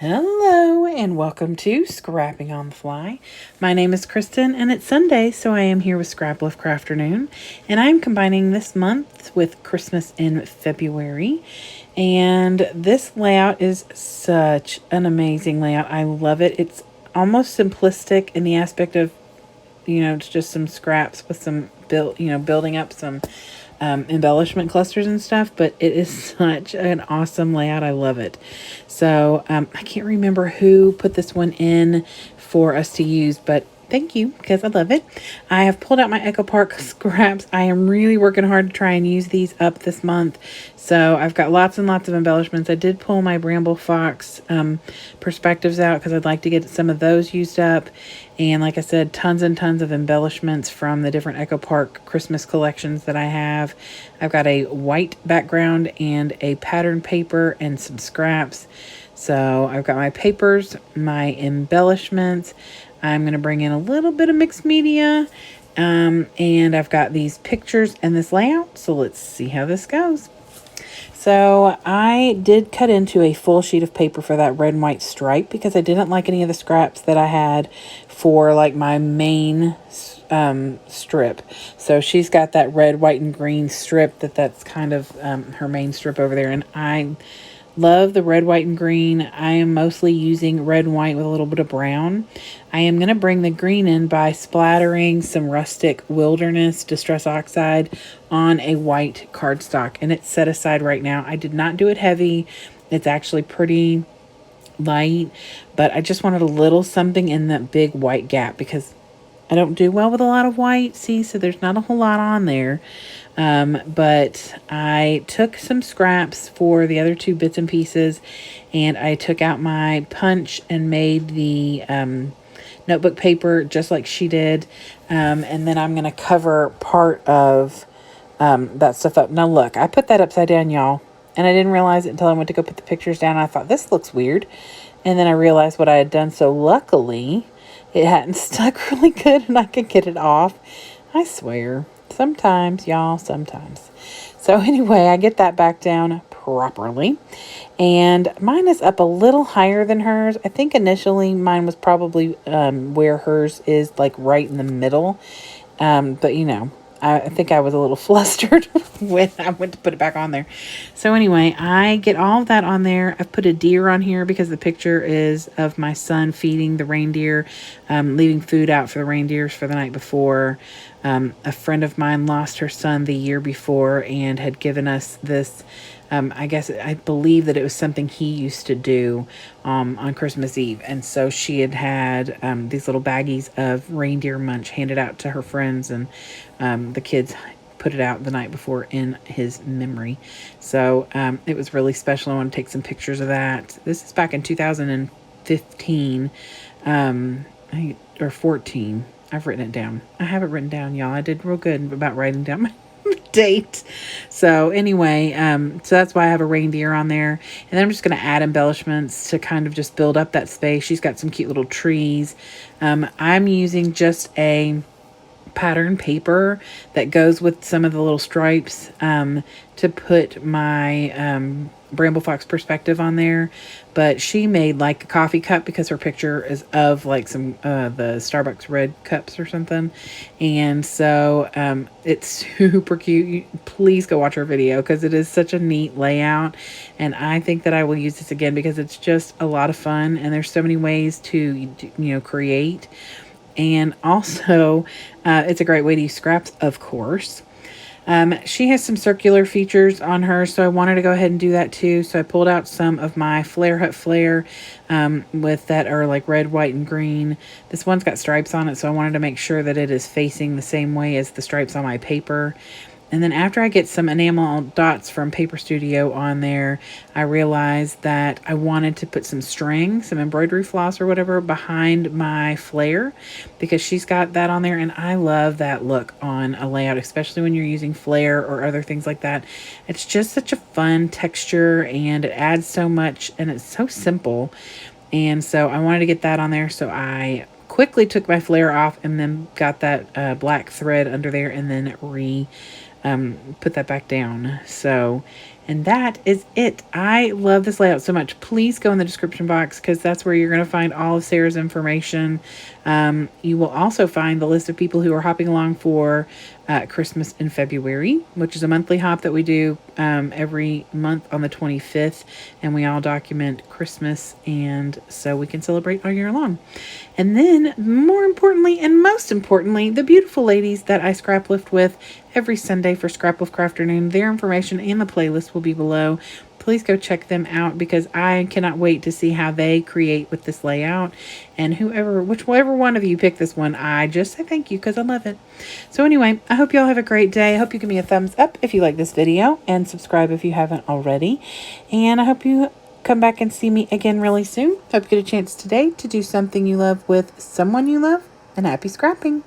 Hello and welcome to Scrapping on the Fly. My name is Kristen and it's Sunday, so I am here with Scraplift Crafternoon, and I'm combining this month with Christmas in February. And this layout is such an amazing layout. I love it. It's almost simplistic in the aspect of, it's just some scraps with some building up some embellishment clusters and stuff, but it is such an awesome layout. I love it. So I can't remember who put this one in for us to use, but thank you, because I love it. I have pulled out my Echo Park scraps. I am really working hard to try and use these up this month. So I've got lots and lots of embellishments. I did pull my Bramble Fox perspectives out because I'd like to get some of those used up. And like I said, tons and tons of embellishments from the different Echo Park Christmas collections that I have. I've got a white background and a pattern paper and some scraps. So I've got my papers, my embellishments. I'm going to bring in a little bit of mixed media. And I've got these pictures and this layout. So let's see how this goes. So I did cut into a full sheet of paper for that red and white stripe because I didn't like any of the scraps that I had for like my main strip. So she's got that red, white, and green strip that's kind of her main strip over there. And I love the red, white, and green. I am mostly using red and white with a little bit of brown. I am going to bring the green in by splattering some rustic wilderness distress oxide on a white cardstock, and it's set aside right now. I did not do it heavy. It's actually pretty light, but I just wanted a little something in that big white gap because I don't do well with a lot of white, see, so there's not a whole lot on there. But I took some scraps for the other two bits and pieces, and I took out my punch and made the notebook paper just like she did. And then I'm going to cover part of that stuff up. Now look, I put that upside down, y'all, and I didn't realize it until I went to go put the pictures down. I thought, this looks weird. And then I realized what I had done. So luckily it hadn't stuck really good and I could get it off. I swear. Sometimes, y'all, sometimes. So anyway, I get that back down properly. And mine is up a little higher than hers. I think initially mine was probably where hers is, like right in the middle. But I think I was a little flustered when I went to put it back on there. So anyway, I get all of that on there. I've put a deer on here because the picture is of my son feeding the reindeer, leaving food out for the reindeers for the night before. A friend of mine lost her son the year before and had given us this. I believe that it was something he used to do on Christmas Eve. And so she had these little baggies of reindeer munch handed out to her friends, and the kids put it out the night before in his memory. So it was really special. I want to take some pictures of that. This is back in 2015 or 14. I've written it down. I have it written down, y'all. I did real good about writing down my date. So anyway, so that's why I have a reindeer on there. And then I'm just going to add embellishments to kind of just build up that space. She's got some cute little trees. I'm using just a pattern paper that goes with some of the little stripes to put my Bramble Fox perspective on there. But she made like a coffee cup because her picture is of like some the Starbucks red cups or something. And so it's super cute. Please go watch her video because it is such a neat layout. And I think that I will use this again because it's just a lot of fun. And there's so many ways to, create. And also, it's a great way to use scraps, of course. She has some circular features on her, so I wanted to go ahead and do that too. So I pulled out some of my Flare Hut Flare with that are like red, white, and green. This one's got stripes on it, so I wanted to make sure that it is facing the same way as the stripes on my paper. And then after I get some enamel dots from Paper Studio on there, I realized that I wanted to put some string, some embroidery floss or whatever behind my flare because she's got that on there. And I love that look on a layout, especially when you're using flare or other things like that. It's just such a fun texture and it adds so much and it's so simple. And so I wanted to get that on there. So I quickly took my flare off and then got that black thread under there and then put that back down. So And that is it. I love this layout so much. Please go in the description box because that's where you're going to find all of Sarah's information. You will also find the list of people who are hopping along for Christmas in February, which is a monthly hop that we do every month on the 25th. And we all document Christmas, and so we can celebrate all year long. And then, more importantly, and most importantly, the beautiful ladies that I scrap lift with every Sunday for Scraplift Crafternoon. Their information and the playlist will be below. Please go check them out because I cannot wait to see how they create with this layout. And whichever one of you pick this one, I just say thank you because I love it. So anyway, I hope y'all have a great day. I hope you give me a thumbs up if you like this video and subscribe if you haven't already. And I hope you come back and see me again really soon. Hope you get a chance today to do something you love with someone you love. And happy scrapping.